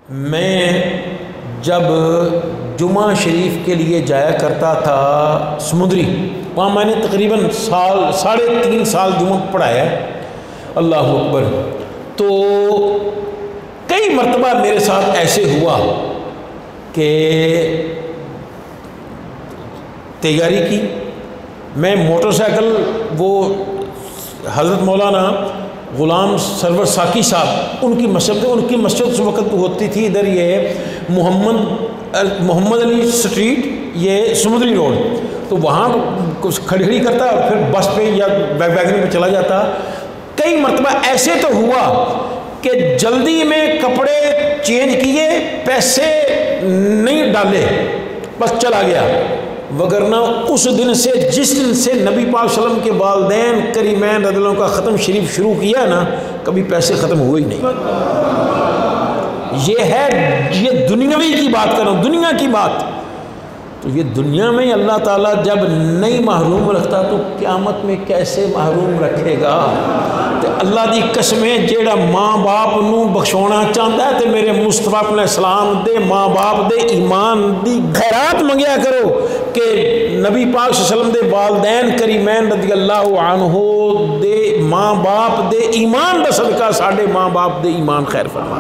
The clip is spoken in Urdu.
میں جب جمعہ شریف کے لیے جایا کرتا تھا سمندری، وہاں میں نے تقریباً 3.5 سال جمعہ پڑھایا ہے، اللہ اکبر۔ تو کئی مرتبہ میرے ساتھ ایسے ہوا کہ تیاری کی، میں موٹر سائیکل، وہ حضرت مولانا غلام سرور ساکی صاحب ان کی مسجد اس وقت ہوتی تھی ادھر، یہ محمد علی اسٹریٹ، یہ سمندری روڈ، تو وہاں کچھ کھڑی کرتا اور پھر بس پہ یا ویگن پہ چلا جاتا۔ کئی مرتبہ ایسے تو ہوا کہ جلدی میں کپڑے چینج کیے، پیسے نہیں ڈالے، بس چلا گیا، وگرنہ اس دن سے، جس دن سے نبی پاک صلی اللہ علیہ وسلم کے والدین کریمین رضی اللہ عنہ کا ختم شریف شروع کیا نا، کبھی پیسے ختم ہوئے ہی نہیں۔ یہ دنیاوی کی بات کر رہا ہوں، دنیا کی بات۔ تو یہ دنیا میں اللہ تعالیٰ جب نہیں محروم رکھتا تو قیامت میں کیسے محروم رکھے گا؟ تو اللہ دی قسمیں، جیڑا ماں باپ نو بخشونا چاہتا ہے تو میرے مصطفیٰ علیہ السلام دے ماں باپ دے ایمان دی خیرات منگیا کرو کہ نبی پاک صلی اللہ علیہ وسلم دے والدین کریمین رضی اللہ عنہ دے ماں باپ دے ایمان دا صدقہ ساڈے ماں باپ دے ایمان خیر فرما۔